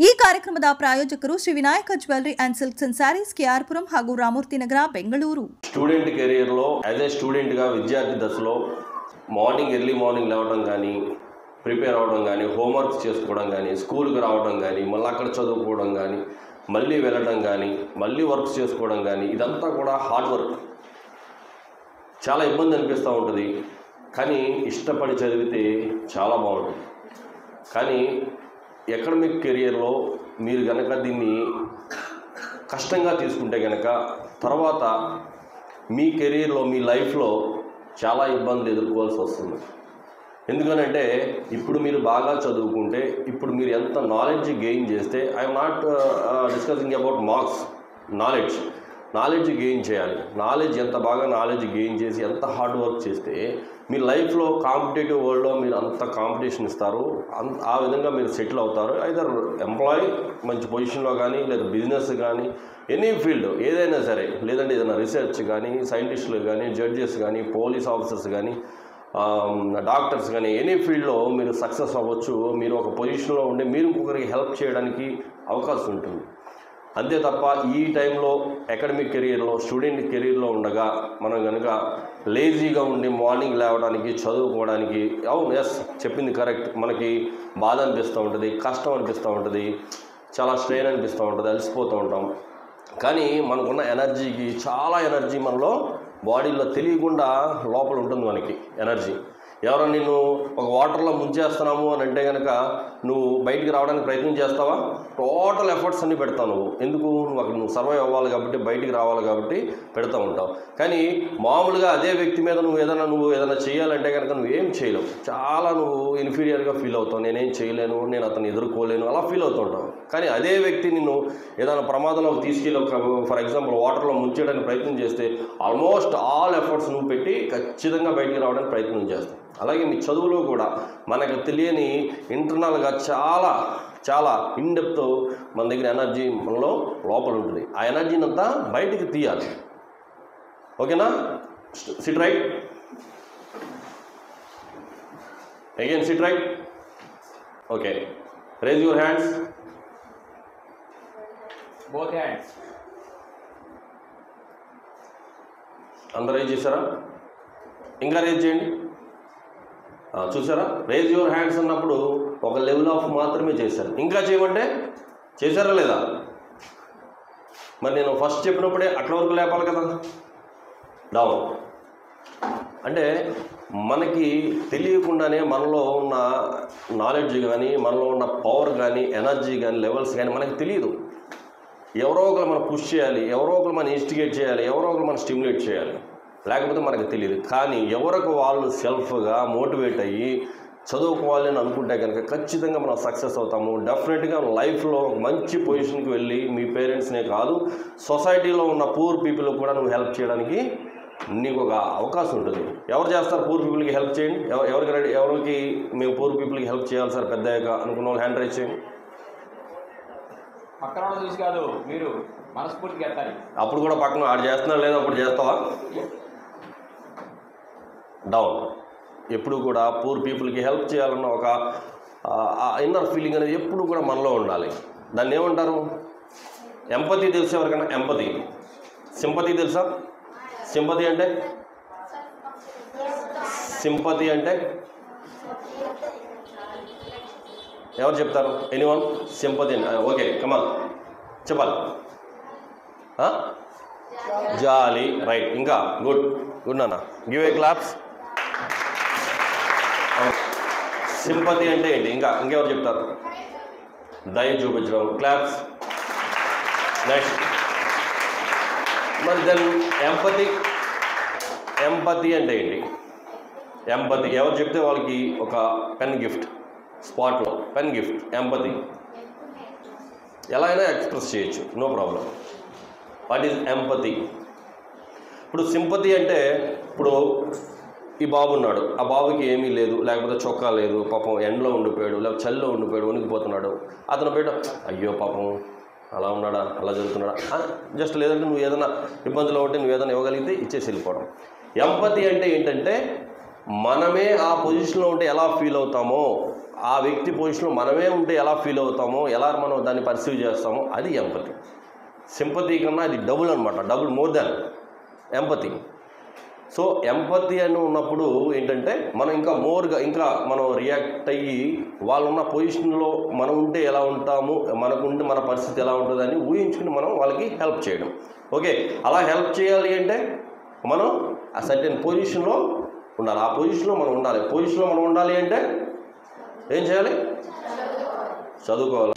ಈ ಕಾರ್ಯಕ್ರಮದ ಪ್ರಾಯೋಜಕರು Shri Vinayaka jewellery and silks and saris KR Puram ಹಾಗೂ ರಾಮೂರ್ತಿ ನಗರ ಬೆಂಗಳೂರು. స్టూడెంట్ కెరీర్లో యాజ్ ఏ స్టూడెంట్గా విద్యార్థి దశలో ఎర్లీ మార్నింగ్ లేవడం కానీ, ప్రిపేర్ అవ్వడం కానీ, హోంవర్క్స్ చేసుకోవడం కానీ, స్కూల్కి రావడం కానీ, మళ్ళీ అక్కడ చదువుకోవడం కానీ, మళ్ళీ వెళ్ళడం కానీ, మళ్ళీ వర్క్స్ చేసుకోవడం కానీ, ఇదంతా కూడా హార్డ్ వర్క్. చాలా ఇబ్బంది అనిపిస్తూ ఉంటుంది. కానీ ఇష్టపడి చదివితే చాలా బాగుంటుంది. కానీ అకాడమిక్ కెరియర్లో మీరు కనుక దీన్ని కష్టంగా తీసుకుంటే కనుక తర్వాత మీ కెరీర్లో, మీ లైఫ్లో చాలా ఇబ్బందులు ఎదుర్కోవాల్సి వస్తుంది. ఎందుకనంటే ఇప్పుడు మీరు బాగా చదువుకుంటే, ఇప్పుడు మీరు ఎంత నాలెడ్జ్ గెయిన్ చేస్తే, I'm not discussing about marks, knowledge gain చేయాలి. ఎంత బాగా నాలెడ్జ్ గెయిన్ చేసి ఎంత హార్డ్ వర్క్ చేస్తే మీ లైఫ్లో కాంపిటేటివ్ వరల్డ్లో మీరు అంత కాంపిటీషన్ ఇస్తారు, ఆ విధంగా మీరు సెటిల్ అవుతారు. ఐదర్ ఎంప్లాయీ మంచి పొజిషన్లో కానీ, లేదా బిజినెస్ కానీ, ఎనీ ఫీల్డ్ ఏదైనా సరే, లేదంటే ఏదైనా రీసెర్చ్ కానీ, సైంటిస్టులు కానీ, జడ్జెస్ కానీ, పోలీస్ ఆఫీసర్స్ కానీ, డాక్టర్స్ కానీ, ఎనీ ఫీల్డ్లో మీరు సక్సెస్ అవ్వచ్చు. మీరు ఒక పొజిషన్లో ఉండి మీరు ఇంకొకరికి హెల్ప్ చేయడానికి అవకాశం ఉంటుంది. అంతే తప్ప ఈ టైంలో అకాడమిక్ కెరీర్లో, స్టూడెంట్ కెరీర్లో ఉండగా మనం కనుక లేజీగా ఉండి మార్నింగ్ లేవడానికి, చదువుకోవడానికి, అవును ఎస్ చెప్పింది కరెక్ట్, మనకి బాధ అనిపిస్తూ ఉంటుంది, కష్టం అనిపిస్తూ ఉంటుంది, చాలా స్ట్రెయిన్ అనిపిస్తూ ఉంటుంది, అలసిపోతూ ఉంటాం. కానీ మనకున్న ఎనర్జీకి చాలా ఎనర్జీ మనలో బాడీలో తెలియకుండా లోపల ఉంటుంది. మనకి ఎనర్జీ ఎవరైనా నిన్ను ఒక వాటర్లో ముంచేస్తున్నాము అని అంటే కనుక నువ్వు బయటికి రావడానికి ప్రయత్నం చేస్తావా? టోటల్ ఎఫర్ట్స్ అన్నీ పెడతావు. నువ్వు ఎందుకు? నువ్వు సర్వైవ్ అవ్వాలి కాబట్టి, బయటికి రావాలి కాబట్టి పెడతా ఉంటావు. కానీ మామూలుగా అదే వ్యక్తి మీద నువ్వు ఏదైనా చేయాలంటే కనుక నువ్వేం చేయలేవు. చాలా నువ్వు ఇన్ఫీరియర్గా ఫీల్ అవుతావు. నేనేం చేయలేను, నేను అతను ఎదుర్కోలేను, అలా ఫీల్ అవుతూ ఉంటావు. కానీ అదే వ్యక్తి నిన్ను ఏదైనా ప్రమాదంలోకి తీసుకెళ్ళి, ఫర్ ఎగ్జాంపుల్ వాటర్లో ముంచేయడానికి ప్రయత్నం చేస్తే ఆల్మోస్ట్ ఆల్ ఎఫర్ట్స్ నువ్వు పెట్టి ఖచ్చితంగా బయటికి రావడానికి ప్రయత్నం చేస్తావు. అలాగే మీ చదువులో కూడా మనకు తెలియని ఇంటర్నల్గా చాలా ఇన్డెప్త్ మన దగ్గర ఎనర్జీ మనలో లోపల ఉంటుంది. ఆ ఎనర్జీని అంతా బయటికి తీయాలి. ఓకేనా? Sit right, again sit right. Okay, raise your hands, both hands. అందరూ రేజ్ చేశారా? ఇంకా రేజ్ చేయండి. చూసారా? రేజ్ యువర్ హ్యాండ్స్ అన్నప్పుడు ఒక లెవెల్ ఆఫ్ మాత్రమే చేశారు. ఇంకా చేయమంటే చేశారా లేదా? మరి నేను ఫస్ట్ చెప్పినప్పుడే అట్ల వరకు లేపాలి కదా. డౌన్ అంటే మనకి తెలియకుండానే మనలో ఉన్న నాలెడ్జ్ కానీ, మనలో ఉన్న పవర్ కానీ, ఎనర్జీ కానీ, లెవెల్స్ కానీ మనకి తెలియదు. ఎవరో ఒకరు మనం పుష్ చేయాలి, ఎవరో ఒకరు మనం ఇన్స్టిగేట్ చేయాలి, ఎవరో ఒకరు మనం స్టిమ్యులేట్ చేయాలి, లేకపోతే మనకు తెలియదు. కానీ ఎవరికి వాళ్ళు సెల్ఫ్గా మోటివేట్ అయ్యి చదువుకోవాలని అనుకుంటే కనుక ఖచ్చితంగా మనం సక్సెస్ అవుతాము. డెఫినెట్గా లైఫ్లో మంచి పొజిషన్కి వెళ్ళి మీ పేరెంట్స్నే కాదు, సొసైటీలో ఉన్న పూర్ పీపుల్ కూడా నువ్వు హెల్ప్ చేయడానికి నీకు ఒక అవకాశం ఉంటుంది. ఎవరు చేస్తారు పూర్ పీపుల్కి హెల్ప్ చేయండి? ఎవరికి మేము పూర్ పీపుల్కి హెల్ప్ చేయాలి సార్ పెద్దయ్యాక అనుకున్న వాళ్ళు హ్యాండ్ రైజ్ చేయండి. పక్కన చూసి కాదు, మీరు మనస్ఫూర్తిగా ఎత్తాలి. అప్పుడు కూడా పక్కన ఆడు చేస్తున్నా లేదా అప్పుడు చేస్తావా? డౌన్. ఎప్పుడు కూడా పూర్ పీపుల్కి హెల్ప్ చేయాలన్న ఒక ఇన్నర్ ఫీలింగ్ అనేది ఎప్పుడు కూడా మనలో ఉండాలి. దాన్ని ఏమంటారు? ఎంపతి తెలుసు ఎవరికైనా? ఎంపతి. సింపతి తెలుసా? సింపతి అంటే ఎవరు చెప్తారు? ఎనీవన్? సింపతి అంటే ఓకే, కమాన్ చెప్పాలి. జాలి, రైట్. ఇంకా గుడ్ నాన్న, గివ్ ఏ క్లాప్స్. సింపతి అంటే ఏంటి? ఇంకెవరు చెప్తారు? దయ చూపించడం, క్లాప్స్. నెక్స్ట్ మరి దెన్ ఎంపతి అంటే ఏంటి? ఎంపతి ఎవరు చెప్తే వాళ్ళకి ఒక పెన్ గిఫ్ట్, స్పాట్లో పెన్ గిఫ్ట్. ఎంపతి ఎలా అయినా ఎక్స్ప్రెస్ చేయొచ్చు, no problem. What is empathy? ఇప్పుడు సింపతి అంటే, ఇప్పుడు ఈ బాబు ఉన్నాడు, ఆ బాబుకి ఏమీ లేదు, లేకపోతే చొక్కా లేదు, పాపం ఎండలో ఉండిపోయాడు, లేకపోతే చలిలో ఉండిపోయాడు, వణికిపోతున్నాడు. అతను పేట అయ్యో పాపం అలా ఉన్నాడా, అలా జరుగుతున్నాడా, జస్ట్ లేదంటే నువ్వు ఏదైనా ఇబ్బందిలో ఉంటే నువ్వు ఏదైనా ఇవ్వగలిగితే ఇచ్చేసి వెళ్ళిపోవడం. ఎంపతి అంటే ఏంటంటే మనమే ఆ పొజిషన్లో ఉంటే ఎలా ఫీల్ అవుతామో ఆ వ్యక్తి పొజిషన్లో మనమే ఉంటే ఎలా ఫీల్ అవుతామో, ఎలా మనం దాన్ని పర్సీవ్ చేస్తామో అది ఎంపతి. సింపతి కన్నా అది డబుల్ అనమాట, double more than empathy. So empathy అని ఉన్నప్పుడు ఏంటంటే మనం ఇంకా మోర్గా ఇంకా మనం రియాక్ట్ అయ్యి వాళ్ళు ఉన్న పొజిషన్లో మనం ఉంటే ఎలా ఉంటాము, మనకుంటే మన పరిస్థితి ఎలా ఉంటుందని ఊహించుకుని మనం వాళ్ళకి హెల్ప్ చేయడం. ఓకే, అలా హెల్ప్ చేయాలి అంటే మనం ఆ సర్టెన్ పొజిషన్లో ఉండాలి. ఆ పొజిషన్లో మనం ఉండాలి. పొజిషన్లో మనం ఉండాలి అంటే ఏం చేయాలి? చదువుకోవాలి.